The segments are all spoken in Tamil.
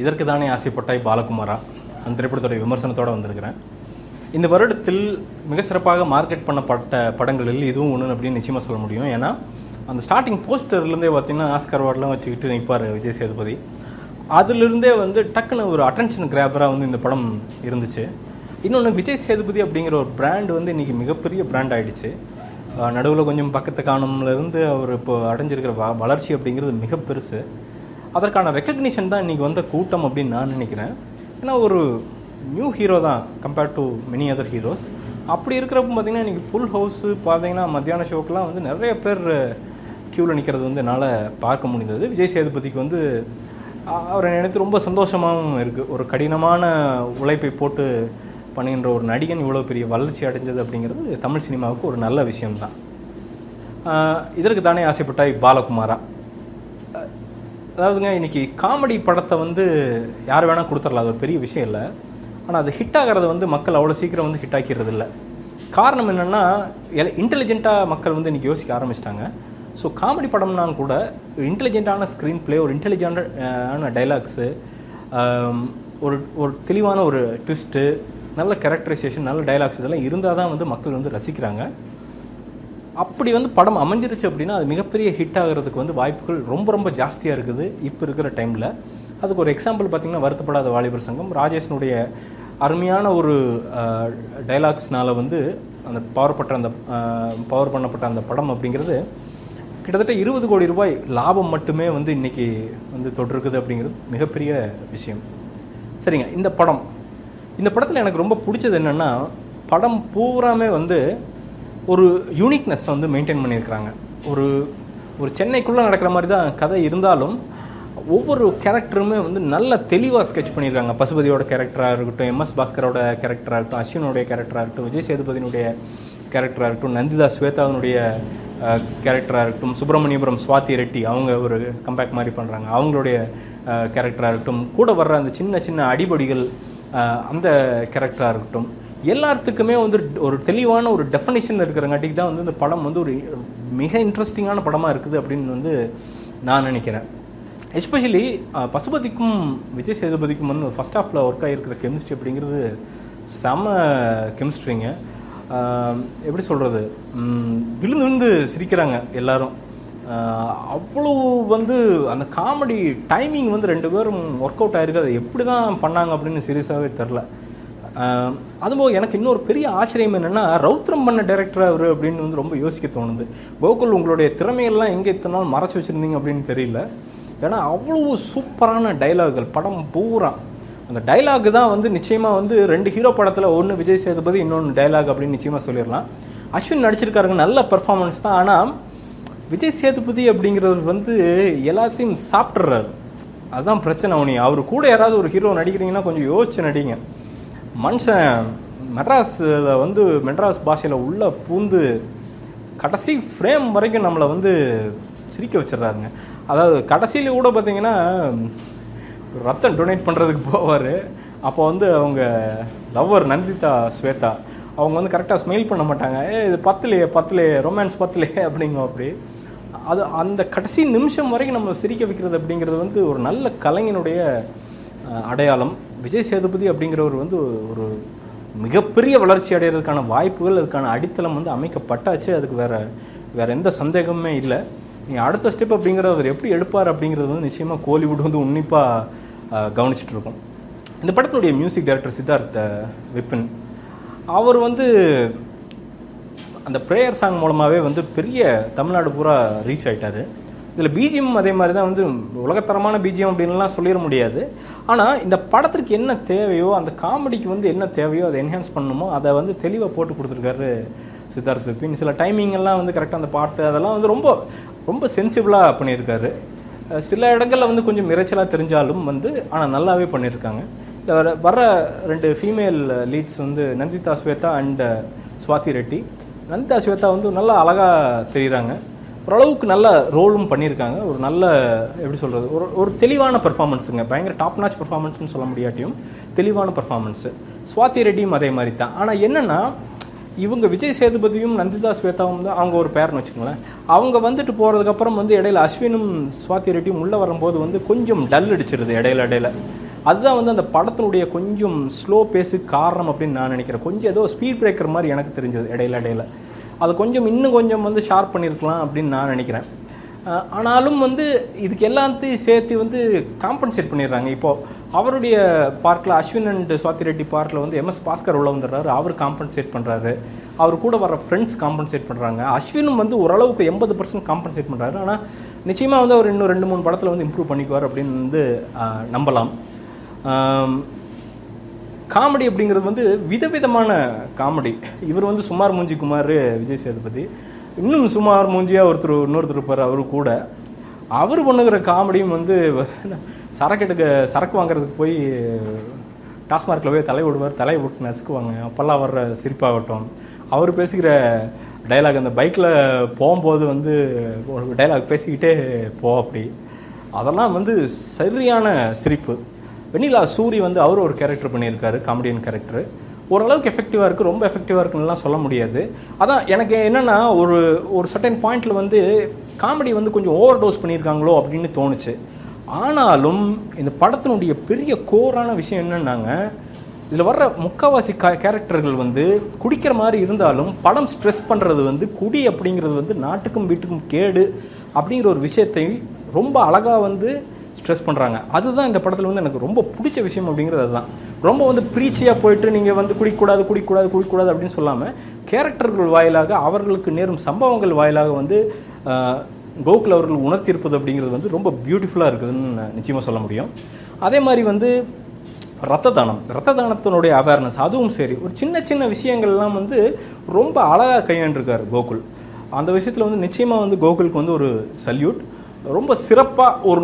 இதற்கு தானே ஆசைப்பட்டாய் பாலகுமாரா அந்த திரைப்படத்துடைய விமர்சனத்தோடு வந்திருக்கிறேன். இந்த வருடத்தில் மிக சிறப்பாக மார்க்கெட் பண்ணப்பட்ட படங்களில் இதுவும் ஒன்று அப்படின்னு நிச்சயமாக சொல்ல முடியும். ஏன்னா அந்த ஸ்டார்டிங் போஸ்டர்லேருந்தே பார்த்தீங்கன்னா ஆஸ்கர் அவார்ட்லாம் வச்சுக்கிட்டு நிற்பார் விஜய் சேதுபதி. அதிலிருந்தே டக்குன்னு ஒரு அட்டென்ஷன் கிராபராக இந்த படம் இருந்துச்சு. இன்னொன்று, விஜய் சேதுபதி அப்படிங்கிற ஒரு பிராண்ட் இன்றைக்கி மிகப்பெரிய பிராண்ட் ஆகிடுச்சு. நடுவில் கொஞ்சம் பக்கத்து காணம்லேருந்து அவர் இப்போ அடைஞ்சிருக்கிற வளர்ச்சி அப்படிங்கிறது மிக பெருசு. அதற்கான ரெக்கக்னிஷன் தான் இன்றைக்கி வந்த கூட்டம் அப்படின்னு நான் நினைக்கிறேன். ஏன்னா ஒரு நியூ ஹீரோ தான் compared to many other heroes. அப்படி இருக்கிறப்ப பார்த்திங்கன்னா இன்றைக்கி ஃபுல் ஹவுஸு பார்த்தீங்கன்னா மத்தியான ஷோக்கெலாம் நிறைய பேர் க்யூவில் நிற்கிறது என்னால் பார்க்க முடிந்தது. விஜய் சேதுபதிக்கு அவரை நினைத்து ரொம்ப சந்தோஷமாகவும் இருக்குது. ஒரு கடினமான உழைப்பை போட்டு பண்ணுகின்ற ஒரு நடிகன் இவ்வளோ பெரிய வளர்ச்சி அடைஞ்சது அப்படிங்கிறது தமிழ் சினிமாவுக்கு ஒரு நல்ல விஷயம்தான். இதற்கு தானே ஆசைப்பட்டாய் பாலகுமாரா. அதாவதுங்க, இன்றைக்கி காமெடி படத்தை யார் வேணால் கொடுத்துடலாம், அது ஒரு பெரிய விஷயம் இல்லை. ஆனால் அது ஹிட் ஆகிறது மக்கள் அவ்வளோ சீக்கிரம் ஹிட் ஆக்கிறது இல்லை. காரணம் என்னென்னா, இன்டெலிஜென்ட்டாக மக்கள் இன்றைக்கி யோசிக்க ஆரம்பிச்சிட்டாங்க. ஸோ காமெடி படம்னாலும் கூட இன்டெலிஜென்ட்டான ஸ்க்ரீன் ப்ளே, ஒரு இன்டெலிஜென்ட்டான டைலாக்ஸு, ஒரு தெளிவான ஒரு ட்விஸ்ட்டு, நல்ல கேரக்டரைசேஷன், நல்ல டைலாக்ஸ் இதெல்லாம் இருந்தால் தான் மக்கள் ரசிக்கிறாங்க. அப்படி படம் அமைஞ்சிருச்சு அப்படின்னா அது மிகப்பெரிய ஹிட் ஆகிறதுக்கு வாய்ப்புகள் ரொம்ப ரொம்ப ஜாஸ்தியாக இருக்குது இப்போ இருக்கிற டைமில். அதுக்கு ஒரு எக்ஸாம்பிள் பார்த்திங்கன்னா வருத்தப்படாத வாலிபர் சங்கம். ராஜேஷனுடைய அருமையான ஒரு டைலாக்ஸ்னால் அந்த பவர் பண்ணப்பட்ட அந்த படம் அப்படிங்கிறது கிட்டத்தட்ட 20 கோடி ரூபாய் லாபம் மட்டுமே இன்றைக்கி தொட்டிருக்குது அப்படிங்கிறது மிகப்பெரிய விஷயம். சரிங்க, இந்த படத்தில் எனக்கு ரொம்ப பிடிச்சது என்னென்னா, படம் பூராமே ஒரு யூனிக்னஸ் மெயின்டைன் பண்ணியிருக்கிறாங்க. ஒரு சென்னைக்குள்ளே நடக்கிற மாதிரி தான் கதை இருந்தாலும் ஒவ்வொரு கேரக்டருமே நல்ல தெளிவாக ஸ்கெட்ச் பண்ணியிருக்காங்க. பசுபதியோட கேரக்டராக இருக்கட்டும், எம்எஸ் பாஸ்கரோட கேரக்டராக இருக்கட்டும், அஸ்வினுடைய கேரக்டராக இருக்கட்டும், விஜய் சேதுபதியினுடைய கேரக்டராக இருக்கட்டும், நந்திதா ஸ்வேதாவினுடைய கேரக்டராக இருக்கட்டும், சுப்பிரமணியபுரம் ஸ்வாதி ரெட்டி அவங்க ஒரு கம்பேக் மாதிரி பண்ணுறாங்க, அவங்களுடைய கேரக்டராக இருக்கட்டும், கூட வர்ற அந்த சின்ன சின்ன அடிபடிகள் அந்த கேரக்டராக இருக்கட்டும், எல்லாத்துக்குமே ஒரு தெளிவான ஒரு டெஃபனிஷன் இருக்கிறங்காட்டிக்கு தான் இந்த படம் ஒரு மிக இன்ட்ரெஸ்டிங்கான படமாக இருக்குது அப்படின்னு நான் நினைக்கிறேன். எஸ்பெஷலி பசுபதிக்கும் விஜய் சேதுபதிக்கும் ஃபஸ்ட் ஹாஃபில் ஒர்க் ஆகிருக்கிற கெமிஸ்ட்ரி அப்படிங்கிறது செம கெமிஸ்ட்ரிங்க. எப்படி சொல்கிறது, விழுந்து விழுந்து சிரிக்கிறாங்க எல்லாரும். அவ்வளோ அந்த காமெடி டைமிங் 2 பேரும் ஒர்க் அவுட் ஆகிருக்கு. அது எப்படி தான் பண்ணாங்க அப்படின்னு சீரியஸாகவே தெரில. அதுபோக எனக்கு இன்னொரு பெரிய ஆச்சரியம் என்னென்னா, ரௌத்ரம் பண்ண டைரக்டர் அவர் அப்படின்னு ரொம்ப யோசிக்க தோணுது. கோகுல், உங்களுடைய திறமையெல்லாம் எங்கே இத்தனை நாள் மறைச்சி வச்சுருந்தீங்க அப்படின்னு தெரியல. ஏன்னா அவ்வளோ சூப்பரான டைலாகுகள் படம் பூரா. அந்த டைலாக் தான் நிச்சயமாக 2 ஹீரோ படத்தில் ஒன்று விஜய் சேதுபதி, இன்னொன்று டைலாக் அப்படின்னு நிச்சயமாக சொல்லிடலாம். அஸ்வின் நடிச்சிருக்காருங்க, நல்ல பெர்ஃபார்மன்ஸ் தான். ஆனால் விஜய் சேதுபதி அப்படிங்கிறவர் எல்லாத்தையும் சாப்பிட்றாரு. அதுதான் பிரச்சனை. அவர் கூட யாராவது ஒரு ஹீரோ நடிக்கிறீங்கன்னா கொஞ்சம் யோசிச்சு நடிங்க. மனுஷன் மெட்ராஸ் பாஷையில் உள்ள பூந்து கடைசி ஃப்ரேம் வரைக்கும் நம்மளை சிரிக்க வச்சிடறாருங்க. அதாவது கடைசியில் கூட பார்த்தீங்கன்னா ரத்தம் டொனேட் பண்ணுறதுக்கு போவார். அப்போ அவங்க லவ்வர் நந்திதா ஸ்வேதா அவங்க கரெக்டாக ஸ்மைல் பண்ண மாட்டாங்க. இது பத்தலையே ரொமான்ஸ் பத்தலையே அப்படிங்க. அப்படி அது அந்த கடைசி நிமிஷம் வரைக்கும் நம்ம சிரிக்க வைக்கிறது அப்படிங்கிறது ஒரு நல்ல கலைஞனுடைய அடையாளம். விஜய் சேதுபதி அப்படிங்கிறவர் ஒரு மிகப்பெரிய வளர்ச்சி அடைகிறதுக்கான வாய்ப்புகள், அதுக்கான அடித்தளம் அமைக்கப்பட்டாச்சு. அதுக்கு வேறு எந்த சந்தேகமே இல்லை. நீங்கள் அடுத்த ஸ்டெப் அப்படிங்கிற அவர் எப்படி எடுப்பார் அப்படிங்கிறது நிச்சயமாக கோலிவுட் உன்னிப்பாக கவனிச்சிட்ருக்கோம். இந்த படத்தினுடைய மியூசிக் டைரக்டர் சித்தார்த் விபின் அவர் அந்த ப்ரேயர் சாங் மூலமாகவே பெரிய தமிழ்நாடு பூரா ரீச் ஆகிட்டார். இதில் பிஜிஎம் அதே மாதிரி தான் உலகத்தரமான பிஜிஎம் அப்படின்லாம் சொல்லிட முடியாது. ஆனால் இந்த படத்திற்கு என்ன தேவையோ, அந்த காமெடிக்கு என்ன தேவையோ அதை என்ஹான்ஸ் பண்ணணுமோ அதை தெளிவாக போட்டு கொடுத்துருக்காரு சித்தார்த் விபின். சில டைமிங்கெல்லாம் கரெக்டாக அந்த பாட்டு அதெல்லாம் ரொம்ப ரொம்ப சென்சிபிளாக பண்ணியிருக்காரு. சில இடங்களில் கொஞ்சம் இறைச்சலாக தெரிஞ்சாலும் ஆனால் நல்லாவே பண்ணியிருக்காங்க. வர 2 female leads Nandita Swetha and Swathi Reddy. Nandita Swetha நல்லா அழகாக தெரியுறாங்க. ஓரளவுக்கு நல்ல ரோலும் பண்ணியிருக்காங்க. ஒரு நல்ல எப்படி சொல்கிறது, ஒரு தெளிவான பெர்ஃபார்மன்ஸுங்க. பயங்கர டாப் நாச் பெர்ஃபார்மன்ஸ்னு சொல்ல முடியாட்டியும் தெளிவான பெர்ஃபார்மன்ஸு. ஸ்வாதி ரெட்டியும் அதே மாதிரி தான். ஆனால் என்னென்னா, இவங்க விஜய் சேதுபதியும் நந்திதா ஸ்வேதாவும் தான் அவங்க ஒரு பேர்னு வச்சுக்கோங்களேன். அவங்க போகிறதுக்கப்புறம் இடையில அஸ்வினும் ஸ்வாதி ரெட்டியும் உள்ளே வரும்போது கொஞ்சம் டல் அடிச்சிருது இடையில. அதுதான் வந்து அந்த படத்தினுடைய கொஞ்சம் ஸ்லோ பேஸுக்கு காரணம் அப்படின்னு நான் நினைக்கிறேன். கொஞ்சம் ஏதோ ஸ்பீட் பிரேக்கர் மாதிரி எனக்கு தெரிஞ்சது இடையில அது கொஞ்சம் இன்னும் கொஞ்சம் வந்து ஷார்ப் பண்ணியிருக்கலாம் அப்படின்னு நான் நினைக்கிறேன். ஆனாலும் வந்து இதுக்கு எல்லாத்தையும் சேர்த்து வந்து காம்பன்சேட் பண்ணிடுறாங்க. இப்போது அவருடைய பார்க்கில் அஸ்வின் அண்ட் சுவாதி ரெட்டி பார்க்கில் வந்து MS பாஸ்கர் உள்ள வந்துடுறாரு, அவர் காம்பன்சேட் பண்ணுறாரு, அவர் கூட வர ஃப்ரெண்ட்ஸ் காம்பன்சேட் பண்ணுறாங்க. அஸ்வினும் வந்து ஓரளவுக்கு 80% காம்பன்சேட் பண்ணுறாரு. ஆனால் நிச்சயமாக வந்து அவர் இன்னும் 2-3 படத்தில் வந்து இம்ப்ரூவ் பண்ணிக்குவார் அப்படின்னு வந்து நம்பலாம். காமெடி அப்படிங்கிறது வந்து விதவிதமான காமெடி. இவர் வந்து சுமார் மூஞ்சி குமார், விஜய் சேதுபதி, இன்னும் சுமார் மூஞ்சியாக இன்னொருத்தர் இருப்பார் அவரு கூட. அவர் பண்ணுகிற காமெடியும் வந்து சரக்கு வாங்குறதுக்கு போய் டாஸ்மார்க்கில் போய் தலை விட்டு நசுக்குவாங்க, அப்போல்லாம் வர்ற சிரிப்பாகட்டும், அவர் பேசுகிற டைலாக், அந்த பைக்கில் போகும்போது வந்து ஒரு டைலாக் பேசிக்கிட்டே அப்படி அதெல்லாம் வந்து சரியான சிரிப்பு. வெண்ணிலா சூரி வந்து அவர் ஒரு கேரக்டர் பண்ணியிருக்காரு, காமெடியன் கேரக்டர். ஓரளவுக்கு எஃபெக்டிவாக இருக்குது, ரொம்ப எஃபெக்டிவாக இருக்குன்னுலாம் சொல்ல முடியாது. அதான் எனக்கு என்னென்னா ஒரு சர்டன் பாயிண்டில் வந்து காமெடி வந்து கொஞ்சம் ஓவர் டோஸ் பண்ணியிருக்காங்களோ அப்படின்னு தோணுச்சு. ஆனாலும் இந்த படத்தினுடைய பெரிய கோரான விஷயம் என்னன்னாங்க, இதில் வர்ற முக்கால்வாசி கேரக்டர்கள் வந்து குடிக்கிற மாதிரி இருந்தாலும் படம் ஸ்ட்ரெஸ் பண்ணுறது வந்து குடி அப்படிங்கிறது வந்து நாட்டுக்கும் வீட்டுக்கும் கேடு அப்படிங்கிற ஒரு விஷயத்தை ரொம்ப அழகாக வந்து ஸ்ட்ரெஸ் பண்ணுறாங்க. அதுதான் இந்த படத்தில் வந்து எனக்கு ரொம்ப பிடிச்ச விஷயம் அப்படிங்கிறது அதுதான். ரொம்ப வந்து ப்ரீச்சியாக போயிட்டு நீங்கள் வந்து குடிக்கூடாது அப்படின்னு சொல்லாமல் கேரக்டர்கள் வாயிலாக அவர்களுக்கு நேரும் சம்பவங்கள் வாயிலாக வந்து கோகுல் அவர்கள் உணர்த்தியிருப்பது அப்படிங்கிறது வந்து ரொம்ப பியூட்டிஃபுல்லாக இருக்குதுன்னு நிச்சயமாக சொல்ல முடியும். அதே மாதிரி வந்து ரத்த தானத்தினுடைய அவேர்னஸ், அதுவும் சரி, ஒரு சின்ன விஷயங்கள்லாம் வந்து ரொம்ப அழகாக கையாண்டிருக்கார் கோகுல். அந்த விஷயத்தில் வந்து நிச்சயமாக வந்து கோகுலுக்கு வந்து ஒரு சல்யூட். ரொம்ப சிறப்பாக ஒரு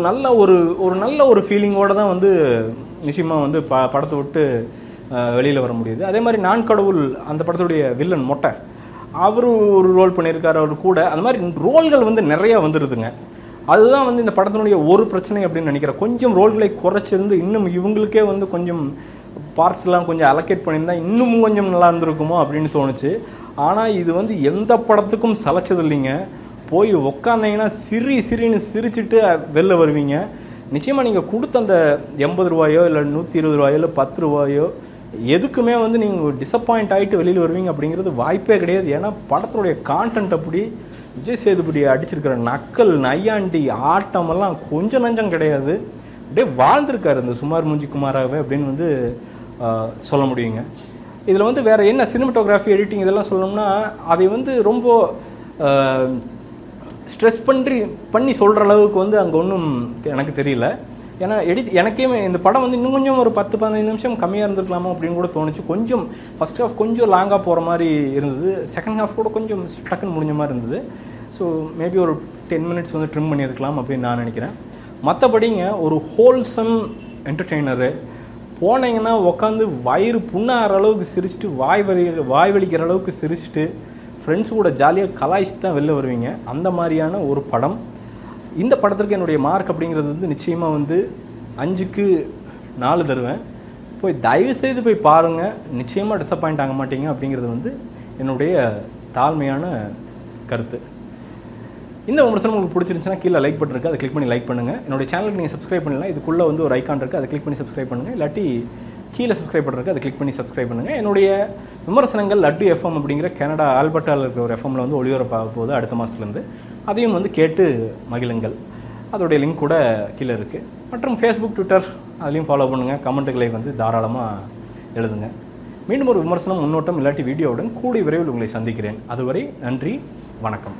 நல்ல ஒரு ஃபீலிங்கோடு தான் வந்து நிச்சயமாக வந்து படத்தை விட்டு வெளியில் வர முடியுது. அதே மாதிரி நான் கடவுள் அந்த படத்துடைய வில்லன் மொட்டை, அவரு ஒரு ரோல் பண்ணியிருக்காரு அவர் கூட. அந்த மாதிரி ரோல்கள் வந்து நிறையா வந்துடுதுங்க. அதுதான் வந்து இந்த படத்தினுடைய ஒரு பிரச்சனை அப்படின்னு நினைக்கிறேன். கொஞ்சம் ரோல்களை குறைச்சிருந்து இன்னும் இவங்களுக்கே வந்து கொஞ்சம் பார்ட்ஸ்லாம் கொஞ்சம் அலோகேட் பண்ணியிருந்தால் இன்னும் கொஞ்சம் நல்லா இருந்திருக்குமோ அப்படின்னு தோணுச்சு. ஆனால் இது வந்து எந்த படத்துக்கும் சலைச்சது இல்லைங்க. போய் உக்காந்தீங்கன்னா சிரின்னு சிரிச்சுட்டு வெளில வருவீங்க. நிச்சயமாக நீங்கள் கொடுத்த அந்த 80 ரூபாயோ இல்லை 120 ரூபாயோ இல்லை 10 ரூபாயோ எதுக்குமே வந்து நீங்கள் டிசப்பாயிண்ட் ஆகிட்டு வெளியில் வருவீங்க அப்படிங்கிறது வாய்ப்பே கிடையாது. ஏன்னா படத்துடைய கான்டென்ட் அப்படி, விஜய் சேதுபதி அடிச்சிருக்கிற நக்கல் நையாண்டி ஆட்டமெல்லாம் கொஞ்சம் நஞ்சம் கிடையாது. அப்படியே வாழ்ந்திருக்காரு இந்த சுமார் மூஞ்சி குமாராகவே அப்படின்னு வந்து சொல்ல முடியுங்க. இதில் வந்து வேறு என்ன சினிமாட்டோகிராஃபி, எடிட்டிங் இதெல்லாம் சொல்லணும்னா அதை வந்து ரொம்ப ஸ்ட்ரெஸ் பண்ணி சொல்கிற அளவுக்கு வந்து அங்கே ஒன்றும் எனக்கு தெரியல. ஏன்னா எனக்கே இந்த படம் வந்து இன்னும் கொஞ்சம் ஒரு 10-15 நிமிஷம் கம்மியாக இருந்திருக்கலாமோ அப்படின்னு கூட தோணுச்சு. கொஞ்சம் ஃபஸ்ட் ஹாஃப் கொஞ்சம் லாங்காக போகிற மாதிரி இருந்தது, செகண்ட் ஹாஃப் கூட கொஞ்சம் டக்குன்னு முடிஞ்ச மாதிரி இருந்தது. ஸோ மேபி ஒரு 10 மினிட்ஸ் வந்து ட்ரிம் பண்ணியிருக்கலாம் அப்படின்னு நான் நினைக்கிறேன். மற்றபடிங்க ஒரு ஹோல்சம் என்டர்டெய்னரு, போனீங்கன்னா உட்காந்து வயிறு புண்ணாகிற அளவுக்கு சிரிச்சுட்டு வாய் வலிக்கிற அளவுக்கு சிரிச்சுட்டு ஃப்ரெண்ட்ஸ் கூட ஜாலியாக கலாய்ச்சி தான் வெளில வருவீங்க. அந்த மாதிரியான ஒரு படம். இந்த படத்திற்கு என்னுடைய மார்க் அப்படிங்கிறது வந்து நிச்சயமாக வந்து 5க்கு 4 தருவேன். தயவுசெய்து போய் பாருங்கள், நிச்சயமாக டிசப்பாயிண்ட் ஆக மாட்டீங்க அப்படிங்கிறது வந்து என்னுடைய தாழ்மையான கருத்து. இந்த விமர்சனம் உங்களுக்கு பிடிச்சிருந்துச்சுன்னா கீழே லைக் பட்டன் இருக்குது, அதை கிளிக் பண்ணி லைக் பண்ணுங்கள். என்னுடைய சேனலுக்கு நீங்கள் சப்ஸ்கிரைப் பண்ணலாம், இதுக்குள்ளே வந்து ஒரு ஐக்கான் இருக்குது, அதை கிளிக் பண்ணி சப்ஸ்கிரைப் பண்ணுங்கள். இல்லாட்டி கீழே சப்ஸ்கிரைப் பண்ணுறதுக்கு அதை கிளிக் பண்ணி சப்ஸ்கிரைப் பண்ணுங்கள். என்னுடைய விமர்சனங்கள் லட்டு FM அப்படிங்கிற கனடா ஆல்பர்ட்டாவில் இருக்கிற ஒரு FMல வந்து ஒளிபரப்பாக போகுது அடுத்த மாதத்துலேருந்து. அதையும் வந்து கேட்டு மகிழுங்கள். அதோடைய லிங்க் கூட கீழே இருக்குது. மற்றும் ஃபேஸ்புக், ட்விட்டர் அதுலேயும் ஃபாலோ பண்ணுங்கள். கமெண்ட்டுகளை வந்து தாராளமாக எழுதுங்க. மீண்டும் ஒரு விமர்சனம், முன்னோட்டம் இல்லாட்டி வீடியோவுடன் கூடிய விரைவில் உங்களை சந்திக்கிறேன். அதுவரை நன்றி, வணக்கம்.